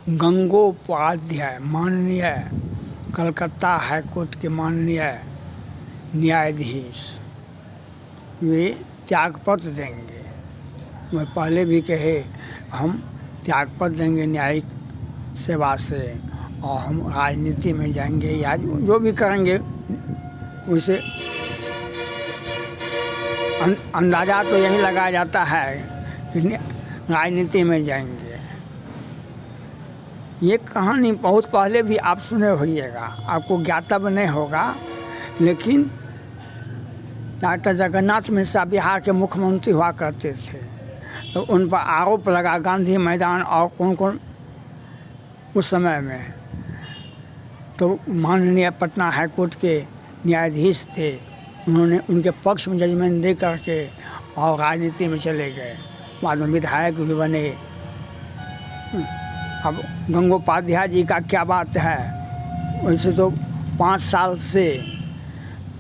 गंगोपाध्याय माननीय Calcutta high court के माननीय न्यायाधीश वे त्यागपत्र देंगे। मैं पहले भी कहे हम त्यागपत्र देंगे न्यायिक सेवा से और हम राजनीति में जाएंगे या जो भी करेंगे उसे अंदाज़ा तो यही लगाया जाता है कि राजनीति में जाएंगे। ये कहानी बहुत पहले भी आप सुने होइएगा, आपको ज्ञातव्य नहीं होगा, लेकिन डॉक्टर जगन्नाथ मिश्रा बिहार के मुख्यमंत्री हुआ करते थे, तो उन पर आरोप लगा गांधी मैदान और कौन कौन उस समय में, तो माननीय पटना हाई कोर्ट के न्यायाधीश थे, उन्होंने उनके पक्ष में जजमेंट दे करके और राजनीति में चले गए, बाद में विधायक भी बने। अब गंगोपाध्याय जी का क्या बात है, वैसे तो 5 साल से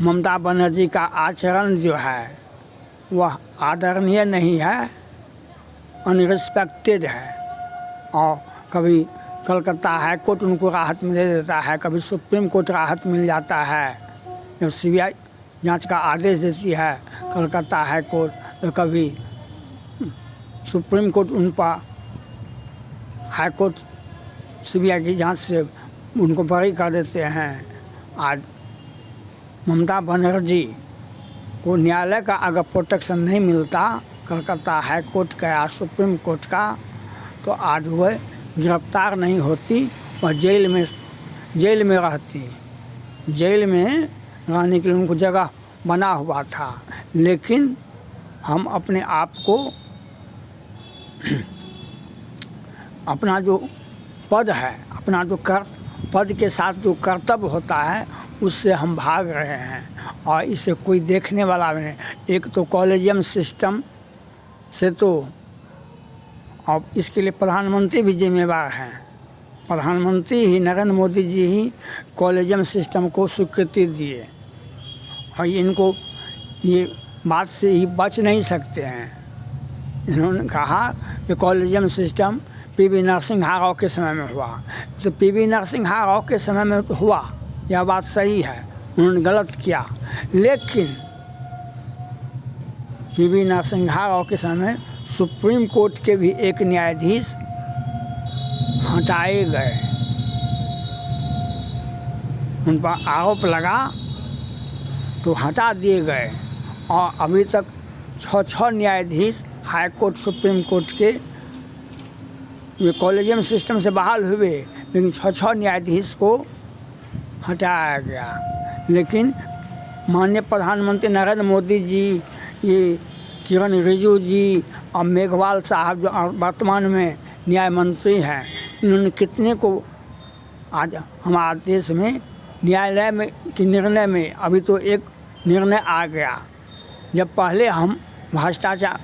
ममता बनर्जी का आचरण जो है वह आदरणीय नहीं है, अनरिस्पेक्टेड है, और कभी कलकत्ता हाई कोर्ट उनको राहत में दे देता है, कभी सुप्रीम कोर्ट राहत मिल जाता है। जब सीबीआई जांच का आदेश देती है कलकत्ता हाई कोर्ट, तो कभी सुप्रीम कोर्ट उन पर हाई कोर्ट सीबीआई की जांच से उनको बरी कर देते हैं। आज ममता बनर्जी को न्यायालय का अगर प्रोटेक्शन नहीं मिलता कलकत्ता हाई कोर्ट का या सुप्रीम कोर्ट का, तो आज वह गिरफ्तार नहीं होती, वह जेल में रहती। जेल में रहने के लिए उनको जगह बना हुआ था, लेकिन हम अपने आप को अपना जो पद है, अपना जो पद के साथ जो कर्तव्य होता है उससे हम भाग रहे हैं, और इसे कोई देखने वाला भी नहीं। एक तो कॉलेजियम सिस्टम से, तो अब इसके लिए प्रधानमंत्री भी जिम्मेवार हैं। प्रधानमंत्री ही नरेंद्र मोदी जी ही कॉलेजियम सिस्टम को स्वीकृति दिए, और इनको ये बात से ही बच नहीं सकते हैं। इन्होंने कहा कि collegium system PV Narasimha Rao के समय में हुआ, तो पीवी नरसिम्हा राव के समय में तो हुआ, यह बात सही है, उन्होंने गलत किया, लेकिन पीवी नरसिम्हा राव के समय में सुप्रीम कोर्ट के भी एक न्यायाधीश हटाए गए, उन पर आरोप लगा तो हटा दिए गए, और अभी तक 6 न्यायाधीश हाई कोर्ट सुप्रीम कोर्ट के वे कॉलेजियम सिस्टम से बहाल हुए, लेकिन 6 न्यायाधीश को हटाया गया। लेकिन माननीय प्रधानमंत्री नरेंद्र मोदी जी, ये किरण रिजिजू जी और मेघवाल साहब जो वर्तमान में न्याय मंत्री हैं, इन्होंने कितने को आज हमारे देश में न्यायालय में के निर्णय में अभी तो एक निर्णय आ गया। जब पहले हम भ्रष्टाचार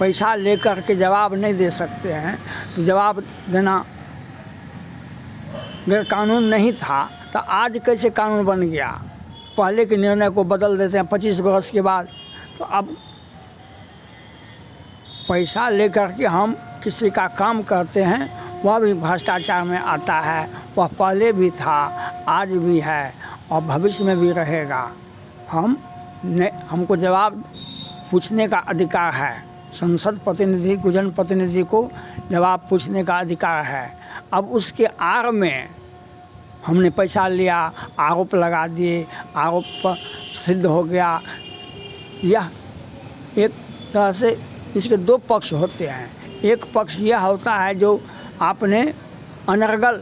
पैसा लेकर के जवाब नहीं दे सकते हैं, तो जवाब देना गैर कानून नहीं था, तो आज कैसे कानून बन गया? पहले के निर्णय को बदल देते हैं 25 वर्ष के बाद। तो अब पैसा लेकर के हम किसी का काम करते हैं, वह भी भ्रष्टाचार में आता है। वह पहले भी था, आज भी है और भविष्य में भी रहेगा। हमको जवाब पूछने का अधिकार है। संसद प्रतिनिधि को, जन प्रतिनिधि को जवाब पूछने का अधिकार है। अब उसके आड़ में हमने पैसा लिया, आरोप लगा दिए, आरोप सिद्ध हो गया। यह एक तरह से इसके 2 पक्ष होते हैं। एक पक्ष यह होता है जो आपने अनर्गल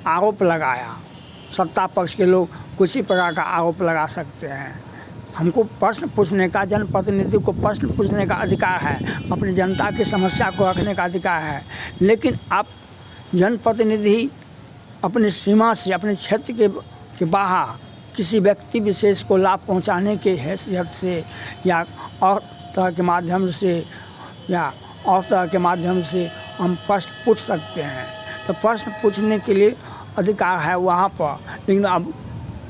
आरोप लगाया, सत्ता पक्ष के लोग कुछ ही प्रकार का आरोप लगा सकते हैं। हमको प्रश्न पूछने का, जनप्रतिनिधि को प्रश्न पूछने का अधिकार है, अपनी जनता की समस्या को रखने का अधिकार है। लेकिन आप जनप्रतिनिधि अपनी सीमा से, अपने क्षेत्र के बाहर किसी व्यक्ति विशेष को लाभ पहुंचाने के हैसियत से या और तरह के माध्यम से या और तरह के माध्यम से हम प्रश्न पूछ सकते हैं। तो प्रश्न पूछने के लिए अधिकार है वहाँ पर। लेकिन अब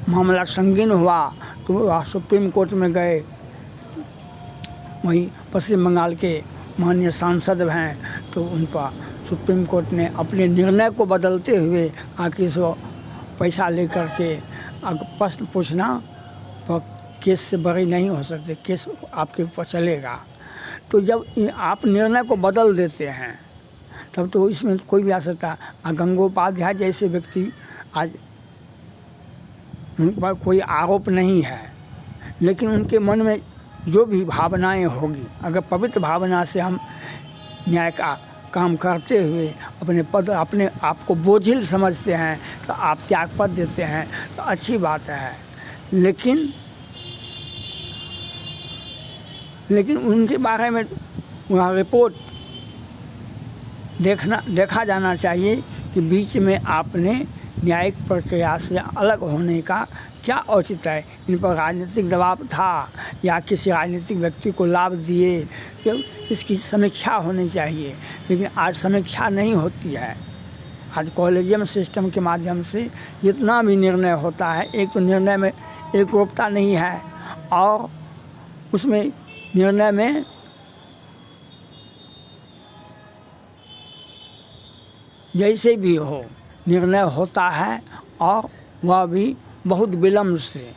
मामला संगीन हुआ तो वह सुप्रीम कोर्ट में गए। वहीं पश्चिम बंगाल के माननीय सांसद हैं तो उन पर सुप्रीम कोर्ट ने अपने निर्णय को बदलते हुए आखिर सो पैसा लेकर के प्रश्न पूछना तो केस से बरी नहीं हो सकते, केस आपके ऊपर चलेगा। तो जब आप निर्णय को बदल देते हैं तब तो इसमें कोई भी आ सकता है। गंगोपाध्याय जैसे व्यक्ति, आज उन पर कोई आरोप नहीं है, लेकिन उनके मन में जो भी भावनाएं होगी, अगर पवित्र भावना से हम न्याय का काम करते हुए अपने आप को बोझिल समझते हैं तो आप त्याग पद देते हैं तो अच्छी बात है। लेकिन उनके बारे में वहाँ रिपोर्ट देखा जाना चाहिए कि बीच में आपने न्यायिक प्रक्रिया से अलग होने का क्या औचित्य है। इन पर राजनीतिक दबाव था या किसी राजनीतिक व्यक्ति को लाभ दिए, तो इसकी समीक्षा होनी चाहिए। लेकिन आज समीक्षा नहीं होती है। आज कॉलेजियम सिस्टम के माध्यम से जितना भी निर्णय होता है, एक तो निर्णय में एकरूपता नहीं है और उसमें निर्णय में जैसे भी हो निर्णय होता है और वह भी बहुत विलम्ब से।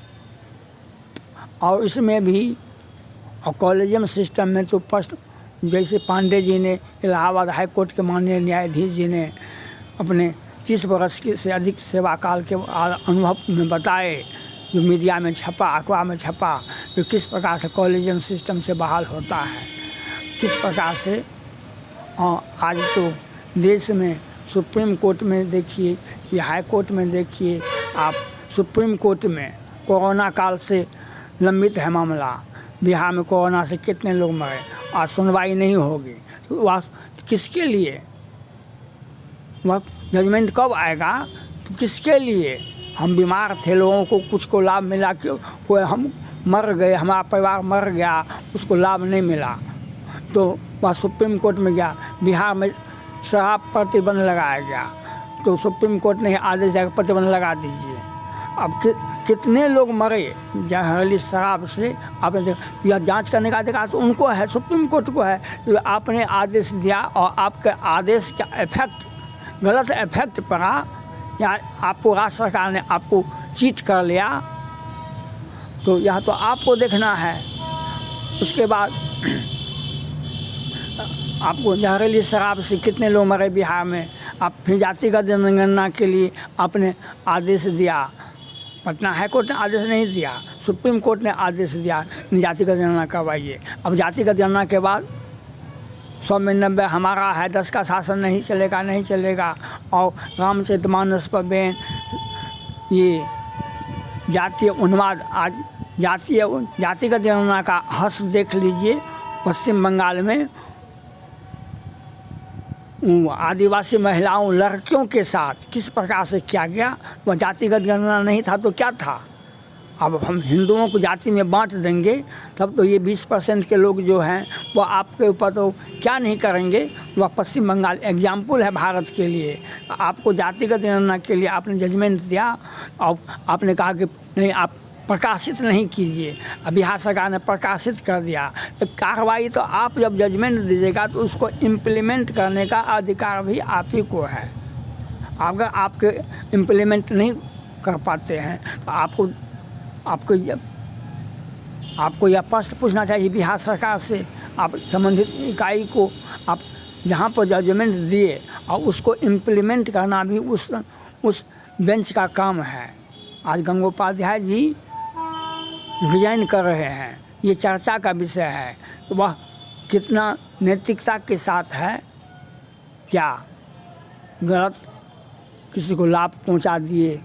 और इसमें भी और कॉलेजियम सिस्टम में तो फर्स्ट, जैसे पांडे जी ने इलाहाबाद हाई कोर्ट के माननीय न्यायाधीश जी ने अपने 30 वर्ष के से अधिक सेवा काल के अनुभव में बताए, जो मीडिया में छपा, अखबार में छपा, तो किस प्रकार से कॉलेजियम सिस्टम से बहाल होता है, किस प्रकार से। आज तो देश में सुप्रीम कोर्ट में देखिए या हाई कोर्ट में देखिए आप, सुप्रीम कोर्ट में कोरोना काल से लंबित है मामला। बिहार में कोरोना से कितने लोग मरे, आज सुनवाई नहीं होगी, तो वह किसके लिए, वह जजमेंट कब आएगा, तो किसके लिए। हम बीमार थे, लोगों को कुछ को लाभ मिला, कि कोई हम मर गए, हमारा परिवार मर गया, उसको लाभ नहीं मिला, तो वह सुप्रीम कोर्ट में गया। बिहार में शराब प्रतिबंध लगाया गया तो सुप्रीम कोर्ट ने आदेश दिया प्रतिबंध लगा दीजिए। अब कितने लोग मरे जहरीली शराब से, आपने यह जांच करने का अधिकार तो उनको है, सुप्रीम कोर्ट को है। तो आपने आदेश दिया और आपके आदेश का इफेक्ट, गलत इफेक्ट पड़ा, या आपको राज्य सरकार ने आपको चीट कर लिया, तो यह तो आपको देखना है। उसके बाद आपको जहरीली शराब से कितने लोग मरे बिहार में, आप फिर जातिगत जनगणना के लिए आपने आदेश दिया। पटना हाई कोर्ट ने आदेश नहीं दिया, सुप्रीम कोर्ट ने आदेश दिया जातिगत जनगणना करवाइए। अब जातिगत जनगणना के बाद 100 में 90 हमारा है, 10 का शासन नहीं चलेगा। और रामचरितमानस पर बैन, ये जातीय उन्माद, आज जातिगत जनगणना का हर्ष देख लीजिए। पश्चिम बंगाल में आदिवासी महिलाओं, लड़कियों के साथ किस प्रकार से किया गया। वह जातिगत गणना नहीं था तो क्या था। अब हम हिंदुओं को जाति में बांट देंगे तब तो ये 20% के लोग जो हैं वो आपके ऊपर तो क्या नहीं करेंगे। वह पश्चिम बंगाल एग्जाम्पल है भारत के लिए। आपको जातिगत गणना के लिए आपने जजमेंट दिया और आपने कहा कि नहीं, आप प्रकाशित नहीं कीजिए। बिहार सरकार ने प्रकाशित कर दिया। तो कार्रवाई तो आप जब जजमेंट दीजिएगा तो उसको इम्प्लीमेंट करने का अधिकार भी आप ही को है। अगर आपके इम्प्लीमेंट नहीं कर पाते हैं तो आपको यह प्रश्न पूछना चाहिए बिहार सरकार से। आप संबंधित इकाई को आप जहाँ पर जजमेंट दिए और उसको इम्प्लीमेंट करना भी उस बेंच का काम है। आज गंगोपाध्याय जी रिजाइन कर रहे हैं, ये चर्चा का विषय है। तो वह कितना नैतिकता के साथ है, क्या गलत किसी को लाभ पहुंचा दिए,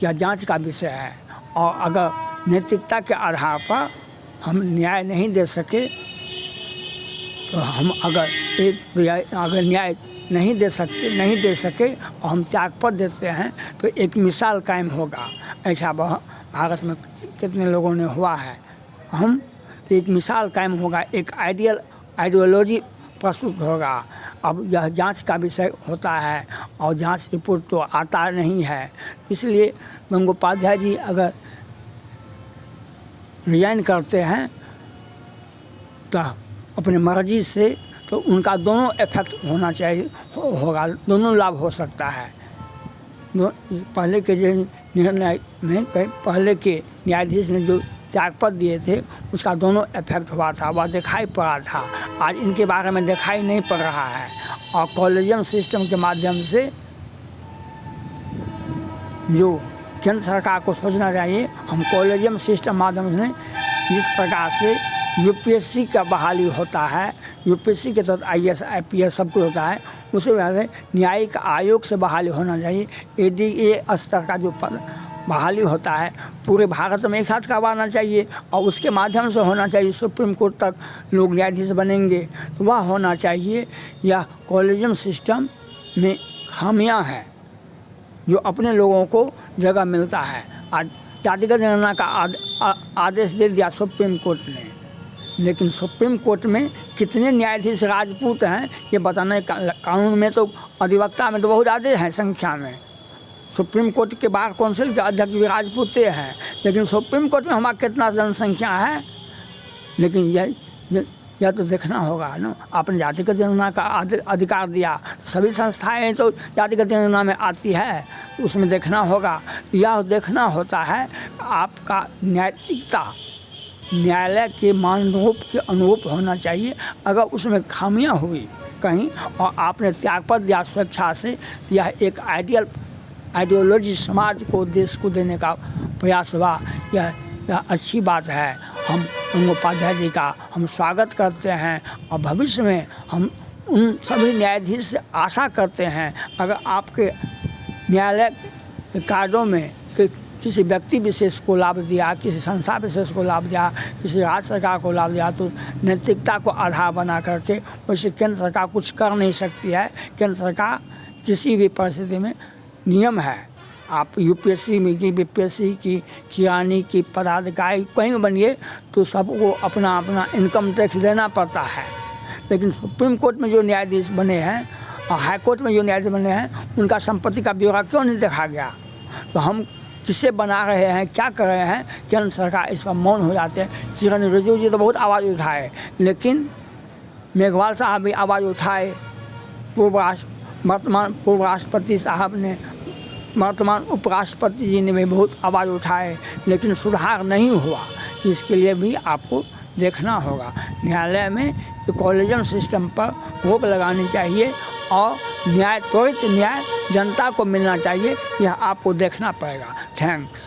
या जांच का विषय है। और अगर नैतिकता के आधार पर हम न्याय नहीं दे सके तो हम अगर न्याय नहीं दे सके और हम त्यागपत्र देते हैं तो एक मिसाल कायम होगा। ऐसा भारत में कितने लोगों ने हुआ है। हम एक मिसाल कायम होगा, एक आइडियोलॉजी प्रस्तुत होगा। अब यह जांच का विषय होता है और जांच रिपोर्ट तो आता नहीं है। इसलिए गंगोपाध्याय जी अगर रिजाइन करते हैं तो अपने मर्जी से, तो उनका दोनों इफेक्ट होना चाहिए, होगा, दोनों लाभ हो सकता है। पहले के जो निर्णय में पहले के न्यायाधीश ने जो त्यागपत्र दिए थे उसका दोनों इफेक्ट हुआ था, वह दिखाई पड़ा था। आज इनके बारे में दिखाई नहीं पड़ रहा है और कॉलेजियम सिस्टम के माध्यम से जो केंद्र सरकार को सोचना चाहिए, हम कॉलेजियम सिस्टम माध्यम से जिस प्रकार से यूपीएससी का बहाली होता है, यूपीएससी के तहत आईएएस आईपीएस सब कुछ होता है, उसी वजह से न्यायिक आयोग से बहाली होना चाहिए। एडीए स्तर का जो पद बहाली होता है पूरे भारत में एक साथ करवाना चाहिए और उसके माध्यम से होना चाहिए। सुप्रीम कोर्ट तक लोग न्यायाधीश बनेंगे तो वह होना चाहिए। या कॉलेजियम सिस्टम में खामियां हैं जो अपने लोगों को जगह मिलता है। आज जातिगत जनगणना का आदेश दे दिया सुप्रीम कोर्ट ने, लेकिन सुप्रीम कोर्ट में कितने न्यायाधीश राजपूत हैं ये बताने कानून में तो अधिवक्ता में तो बहुत ज़्यादा हैं संख्या में। सुप्रीम कोर्ट के बार काउंसिल के अध्यक्ष भी राजपूते हैं, लेकिन सुप्रीम कोर्ट में हमारा कितना जनसंख्या है। लेकिन यह तो देखना होगा ना, आपने जातिगत जनगणना का अधिकार दिया, सभी संस्थाएं तो जातिगत जनगणना में आती है, तो उसमें देखना होगा। यह देखना होता है आपका नैतिकता न्यायालय के मानदंडों के अनुरूप होना चाहिए। अगर उसमें खामियां हुई कहीं और आपने त्यागपत्र दिया स्वेच्छा से, यह एक आइडियोलॉजी समाज को, देश को देने का प्रयास हुआ। यह अच्छी बात है। हम गंगोपाध्याय जी का हम स्वागत करते हैं और भविष्य में हम उन सभी न्यायाधीश से आशा करते हैं अगर आपके न्यायालय कार्यों में किसी व्यक्ति विशेष को लाभ दिया, किसी संस्था विशेष को लाभ दिया, किसी राज्य सरकार को लाभ दिया, तो नैतिकता को आधार बना करके वैसे केंद्र सरकार कुछ कर नहीं सकती है। केंद्र सरकार किसी भी परिस्थिति में नियम है, आप यूपीएससी में की, बीपीएससी की, किरानी की, पदाधिकारी कहीं बनिए तो सबको अपना अपना इनकम टैक्स देना पड़ता है। लेकिन सुप्रीम कोर्ट में जो न्यायाधीश बने हैं और हाई कोर्ट में जो न्यायाधीश बने हैं उनका संपत्ति का ब्यौरा क्यों नहीं देखा गया? तो हम किससे बना रहे हैं, क्या कर रहे हैं? केंद्र सरकार इस पर मौन हो जाते हैं। किरण रिजिजू जी तो बहुत आवाज़ उठाए, लेकिन मेघवाल साहब भी आवाज़ उठाए, वर्तमान पूर्व राष्ट्रपति साहब ने, वर्तमान उपराष्ट्रपति जी ने भी बहुत आवाज़ उठाए, लेकिन सुधार नहीं हुआ। इसके लिए भी आपको देखना होगा। न्यायालय में कॉलेजियम सिस्टम पर रोक लगानी चाहिए और त्वरित न्याय जनता को मिलना चाहिए, यह आपको देखना पड़ेगा। थैंक्स।